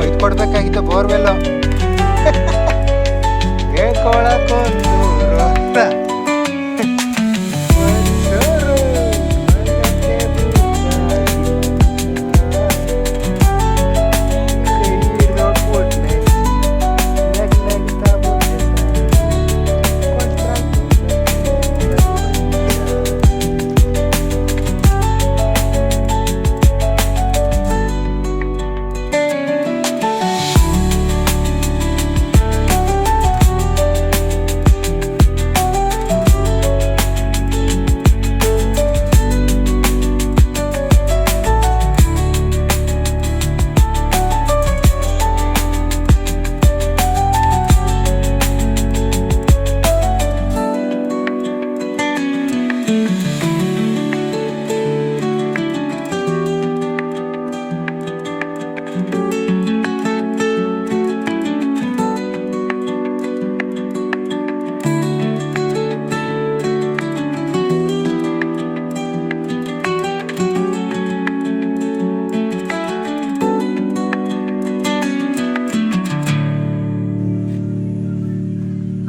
ಇದು ಕೊಡ್ಬೇಕಾಗಿತ್ತು ಬೋರ್ವೆಲ್ಲು ಹೇಳ್ಕೊಳಕ್ಕೊಂದು ರೊತ್ತ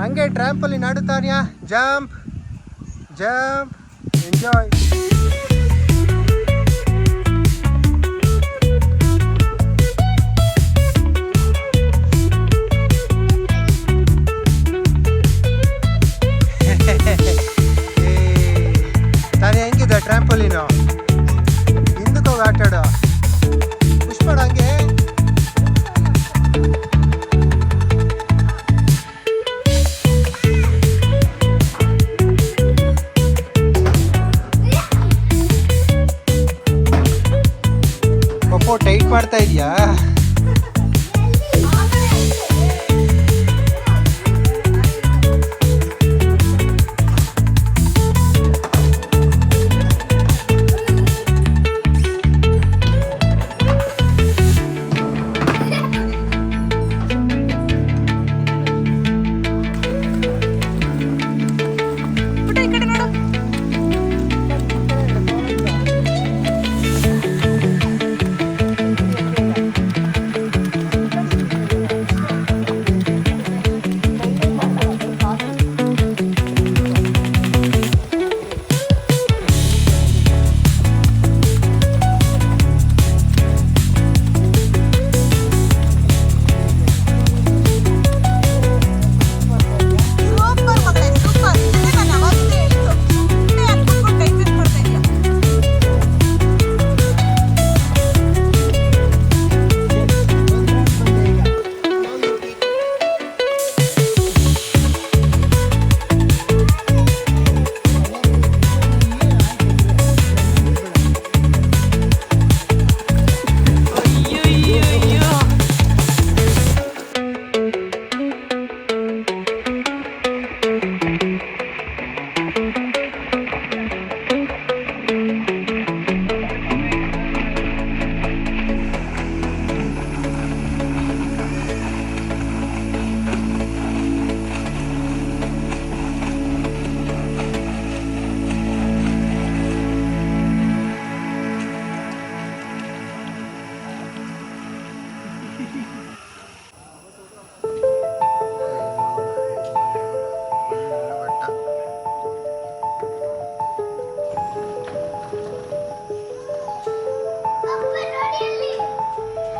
ಹಂಗೆ ಟ್ರ್ಯಾಂಪಲ್ಲಿ ಆಡುತ್ತಾನ್ಯಾ jump jump enjoy ತಾನೇ ಹೆಂಗಿದೆ ಟ್ರ್ಯಾಂಪಲಿನು ಹಿಂದಕ್ಕೆ ಹೋಗಿ ಆಟಾಡು ಪುಷ್ ಮಾಡು ಹಂಗೆ ಟೈಟ್ ಮಾಡ್ತಾ ಇದೀಯಾ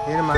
ಏನಮ್ಮ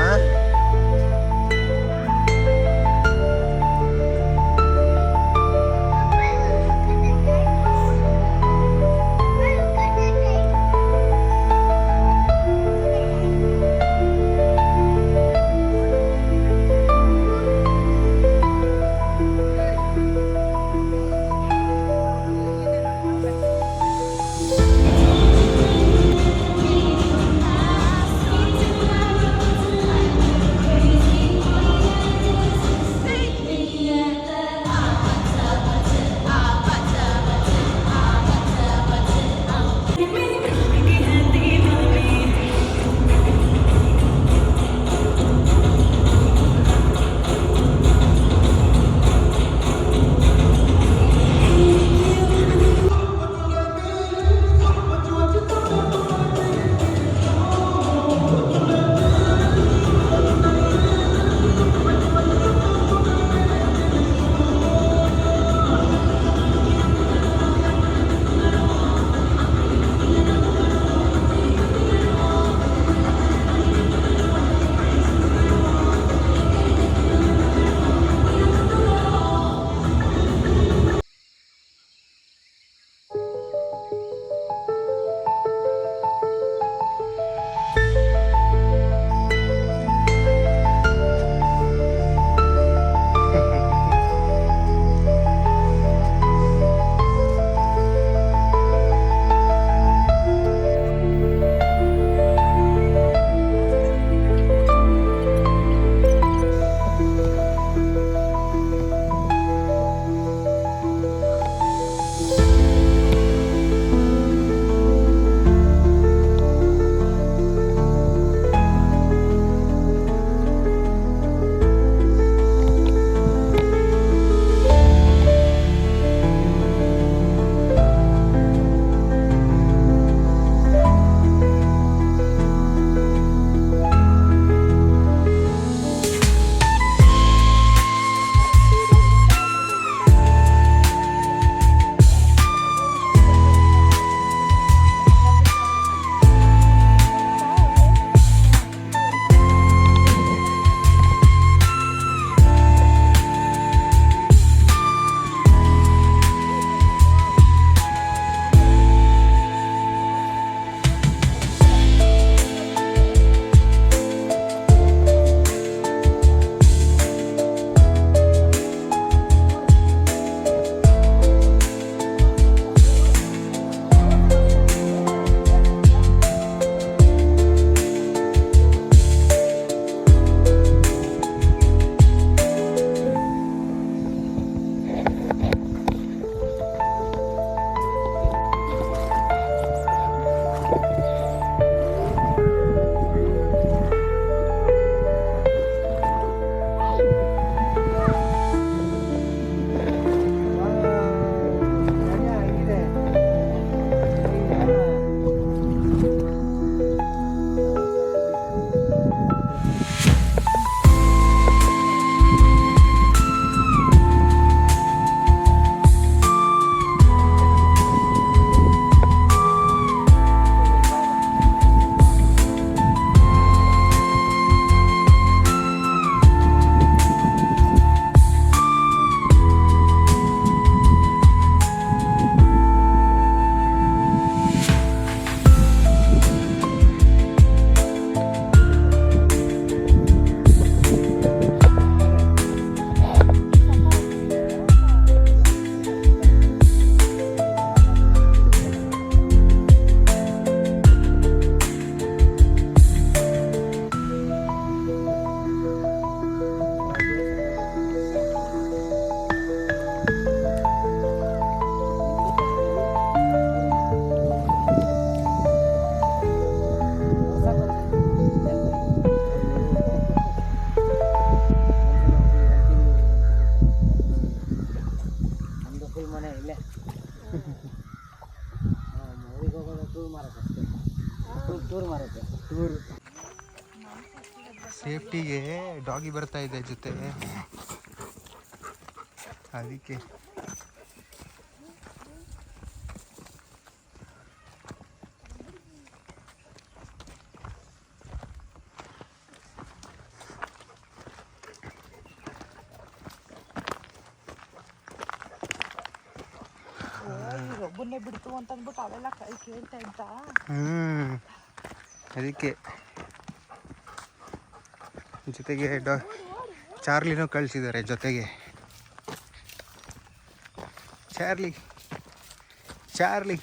ಸೇಫ್ಟಿಗೆ ಡಾಗಿ ಬರ್ತಾ ಇದೆ ಜೊತೆ, ಅದಕ್ಕೆ. ಒಬ್ಬನ್ನೇ ಬಿಡ್ತು ಅಂತ ಅಂದ್ಬಿಟ್ಟು ಅವೆಲ್ಲ ಕೈ ಕೇಳ್ತಾ ಇದ್ದ. ಅದಕ್ಕೆ ಜೊತೆಗೆ ಚಾರ್ಲಿನೂ ಕಳಿಸಿದ್ದಾರೆ ಜೊತೆಗೆ. ಚಾರ್ಲಿ ಚಾರ್ಲಿ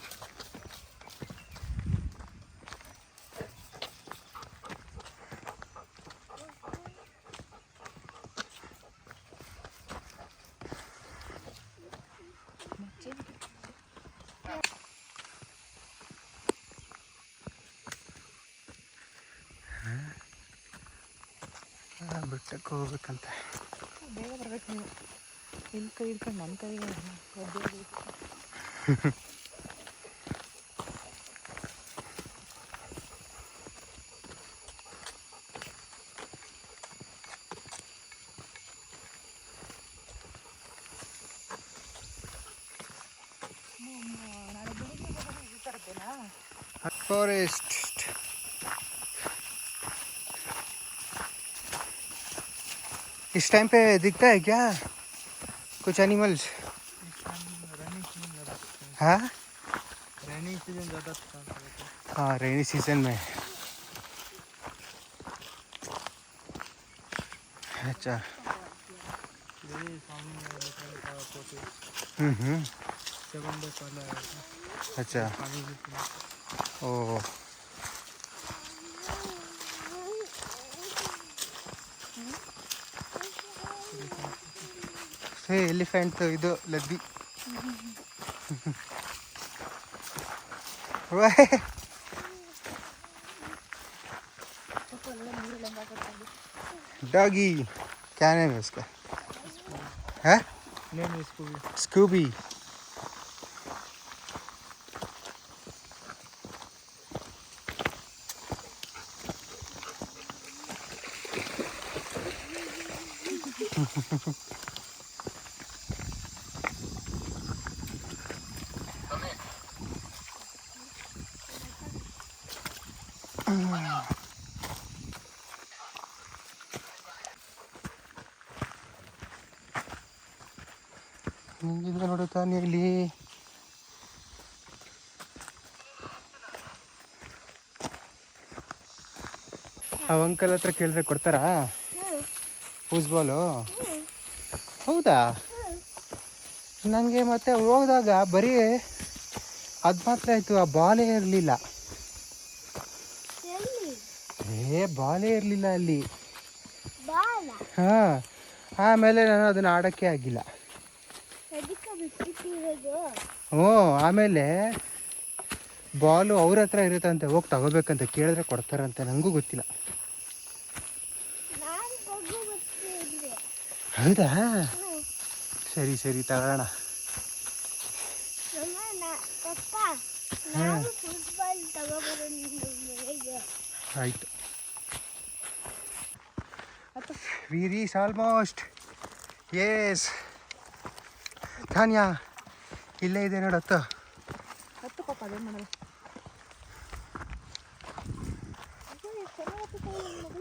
ಬೆಟ್ಟಕ್ಕೆ ಹೋಗ್ಬೇಕಂತ. ಬೇಗ ಬರ್ಬೇಕು ನೀವು. ನಿನ್ನ ಕೈ ಹಿಡ್ಕೊಂಡು ನನ್ನ ಕೈಗೆ ಒದ್ದೆ. ನಾಳೆ ಬೆಳಿಗ್ಗೆ ಈ ಥರದ್ದೇನಾ फॉरेस्ट? इस टाइम पे दिखता है क्या कुछ एनिमल्स? हाँ रैनी सीजन ज़्यादा हाँ, रेनी सीजन में. अच्छा. अच्छा. ओ ಎಲಿಫೆಂಟ್ ಇದು ಲದ್ದಿ. डॉगी क्या नाम है उसका? है स्कूबी. ಹಿಂಗಿಂದ ನೋಡುತ್ತಾನೆ ಇಲ್ಲಿ. ಆ ಅಂಕಲ್ ಹತ್ರ ಕೇಳಿದ್ರೆ ಕೊಡ್ತಾರಾ ಫೂಸ್ಬಾಲು? ಹೌದಾ? ನನಗೆ ಮತ್ತೆ ಹೋಗಿದಾಗ ಬರೀ ಅದು ಮಾತ್ರ ಆಯಿತು, ಆ ಬಾಲೇ ಇರಲಿಲ್ಲ. ಬಾಲೇ ಇರಲಿಲ್ಲ ಅಲ್ಲಿ. ಹಾಂ, ಆಮೇಲೆ ನಾನು ಅದನ್ನು ಆಡೋಕ್ಕೆ ಆಗಿಲ್ಲ. ಹ್ಞೂ, ಆಮೇಲೆ ಬಾಲು ಅವ್ರ ಹತ್ರ ಇರುತ್ತಂತೆ, ಹೋಗಿ ತಗೋಬೇಕಂತ. ಕೇಳಿದ್ರೆ ಕೊಡ್ತಾರಂತೆ, ನನಗೂ ಗೊತ್ತಿಲ್ಲ. ಹೌದಾ? ಸರಿ ಸರಿ ತಗೋಣ. ಹಾಂ ಆಯಿತು. We reach almost. Yes. ಧಾನ್ಯ ಇಲ್ಲೇ ಇದೆ ನೋಡು. ಹತ್ತು ಪಾಪ ಅದೇನು ಮಾಡಲ್ಲ.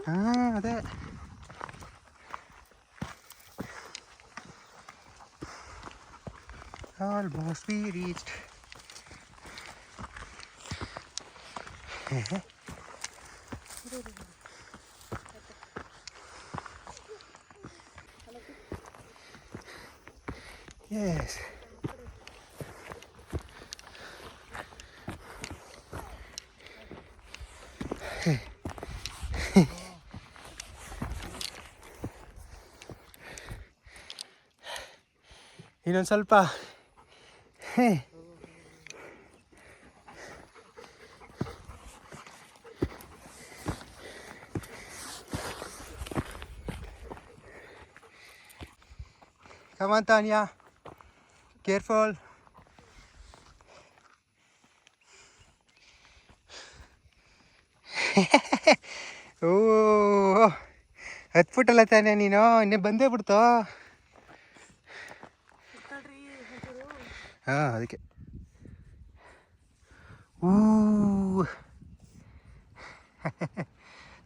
ಹಾಂ ಅದೇ. Almost we reached. Yes. ಇನ್ನೊಂದು ಸ್ವಲ್ಪ. Come on, Tanya. Careful. Oh, ಹತ್ಬಿಟ್ಟಲ್ಲ ತಾನೇ ನೀನು ಇನ್ನೇ ಬಂದೇ ಬಿಡ್ತೋ. ಹಾಂ ಅದಕ್ಕೆ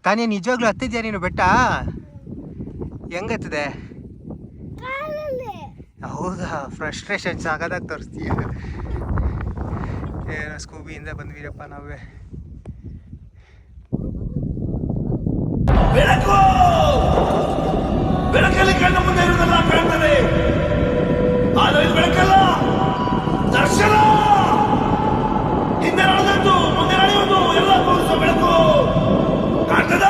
ತಾನೇ ನಿಜವಾಗ್ಲೂ ಹತ್ತಿದ್ಯಾ ನೀನು ಬೆಟ್ಟ? ಹೆಂಗತ್ತದೆ? ಹೌದಾ, ಫ್ರಸ್ಟ್ರೇಷನ್ ಸಾಕಾದಾಗ ತೋರಿಸ್ತೀಯ. ಏನೋ ಸ್ಕೂಬಿಯಿಂದ ಬಂದ್ವಿರಪ್ಪ ನಾವೇ. ಬೆಳಕು ಬೆಳಕಲ್ಲಿ ಕಣ್ಣು ಮುಂದೆ ಇರುವುದೆಲ್ಲ ಕಾಣ್ತದೆ, ಆದರೆ ಇದು ಬೆಳಕಲ್ಲ, ದರ್ಶನ. ಹಿಂದೆ ನಡೆದದ್ದು ಮುಂದೆ ನಡೆಯುವುದು ಎಲ್ಲ ತೋರಿಸುವ ಬೆಳಕು ಕಾಣ್ತದ.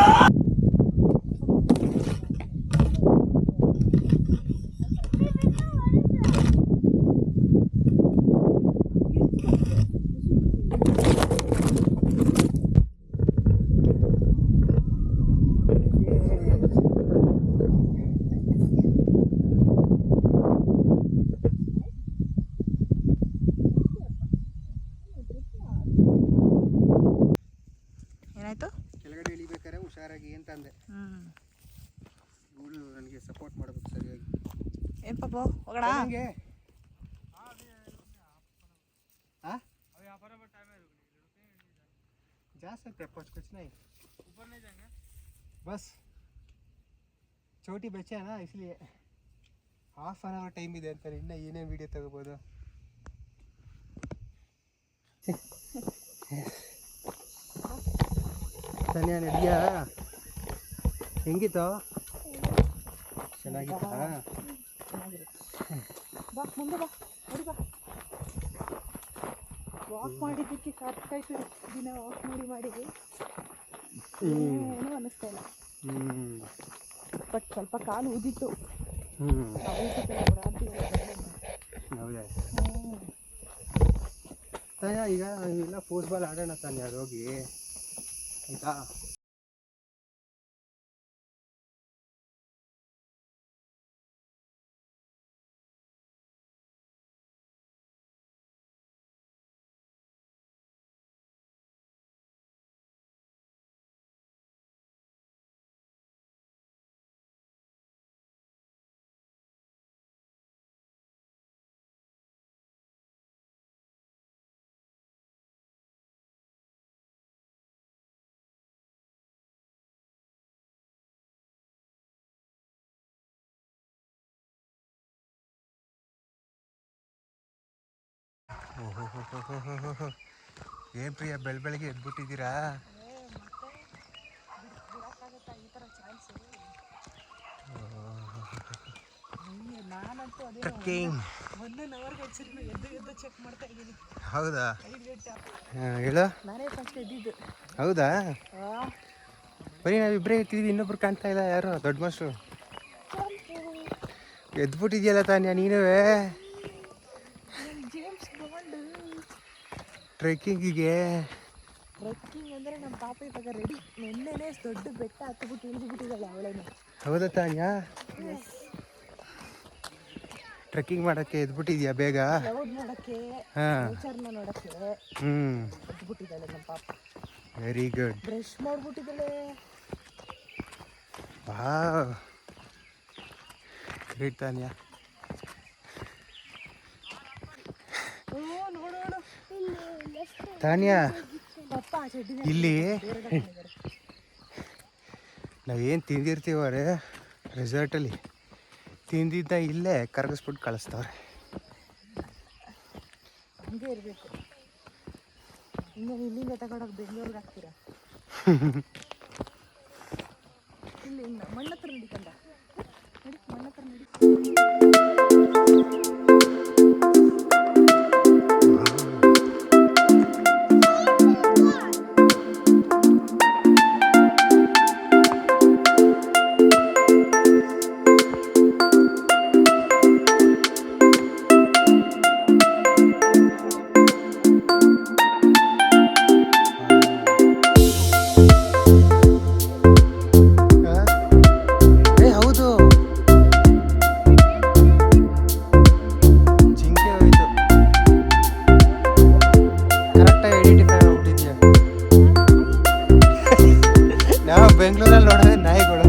ಏನಾಯ್ತು? ಕೆಳಗಡೆ ಇಳಿಬೇಕಾರೆ ಹುಷಾರಾಗಿ ಅಂತ ಅಂದೆ. ಇವಳು ನನಗೆ ಸಪೋರ್ಟ್ ಮಾಡಬೇಕು ಸರಿಯಾಗಿ. ಏನು ಪಾಪ ಹೋಗೋಣ? जास्त है कुछ नहीं, ऊपर नहीं जाएंगे, बस छोटी बच्चे है ना इसलिए हाफ एन आवर टाइम ಇದೆ ಅಂತಾರೆ. ಇನ್ನು ಏನೇನು ವಿಡಿಯೋ ತಗೋಬೋದು. ತನ್ಯಾ ನಡಿಯಾ ಹೆಂಗಿತ್ತು? ಚೆನ್ನಾಗಿತ್ತಾ? ಬಾ ಮುಂದೆ ಬಾ, ನೋಡಿ ಬಾ. ವಾಕ್ ಮಾಡಿದ್ದಕ್ಕೆ ಸಾಕಾಯ್ತು. ದಿನ ವಾಕ್ ಮಾಡಿ ಏನೂ ಅನ್ನಿಸ್ತಾ ಇಲ್ಲ. ಬಟ್ ಸ್ವಲ್ಪ ಕಾಲು ಊದಿತ್ತು. ಹೌದಾ ತಾಯ, ಈಗ ಇಲ್ಲ ಫುಟ್ಬಾಲ್ ಆಡೋಣ ತಾನೆ, ಅದು ಹೋಗಿ ಆಯ್ತಾ? ಓಹೋ, ಏನು ಪ್ರಿಯ ಬೆಳಗ್ಗೆ ಎದ್ಬಿಟ್ಟಿದ್ದೀರಾ? ಟ್ರೆಕ್ಕಿಂಗ್. ಹೌದಾ? ಹೇಳು. ಹೌದಾ? ಬರೀ ನಾವಿಬ್ಬರೇ ಇರ್ತಿದ್ವಿ, ಇನ್ನೊಬ್ರು ಕಾಣ್ತಾ ಇಲ್ಲ. ಯಾರು ದೊಡ್ಡ ಮಾಸ್ಟ್ರು ಎದ್ಬಿಟ್ಟಿದ್ಯಲ್ಲ ತಾನ್ಯಾ ನೀನು ಟ್ರೆಕ್ಕಿಂಗಿಗೆ? ಟ್ರೆಕ್ಕಿಂಗ್ ಅಂದರೆ ನಮ್ಮ ಪಾಪ ಇವಾಗ ರೆಡಿ. ನೆನ್ನೆನೇ ದೊಡ್ಡ ಬೆಟ್ಟ ಹತ್ಬಿಟ್ಟು ಇಳಿದ್ಬಿಟ್ಟಿದ್ದಾಳೆ ಅವಳೇನೆ. ಹೌದಾ ತಾನ್ಯಾ? ಟ್ರೆಕ್ಕಿಂಗ್ ಮಾಡೋಕ್ಕೆ ಎದ್ಬಿಟ್ಟಿದ್ಯಾ ಬೇಗ? ಕ್ಲೌಡ್ ನೋಡೋಕ್ಕೆ, ನೇಚರ್ನ ನೋಡೋಕ್ಕೆ ಎದ್ಬಿಟ್ಟಿದ್ದಾಳೆ ನಮ್ಮ ಪಾಪ. Very good. ಬ್ರಷ್ ಮಾಡ್ಬಿಟ್ಟಿದ್ದಾಳೆ. Wow, great Tanya. ತಾನ್ಯಾ, ಇಲ್ಲಿ ನಾವೇನು ತಿಂದಿರ್ತೀವ್ರೆ ರೆಸಾರ್ಟಲ್ಲಿ ತಿಂದಿದ್ದ ಇಲ್ಲೇ ಕರಗಿಸ್ಬಿಟ್ಟು ಕಳಿಸ್ತವ್ರೆ. ಹಂಗೆ ಇರಬೇಕು. ಇನ್ನು ಇಲ್ಲಿಂದ ತಗೊಂಡೋಗಿ ಬೆಂಗಳೂರಿಗೆ ಹಾಕ್ತೀರಾ? ಇಲ್ಲಿ ಮಣ್ಣ ಹತ್ರ ನಡಿಕಂಡ ನಡಿ, ಮಣ್ಣ ಹತ್ರ ನಡಿ. ಬೆಂಗಳೂರಲ್ಲಿ ನೋಡಿದ್ರೆ ನಾಯಿಗಳು.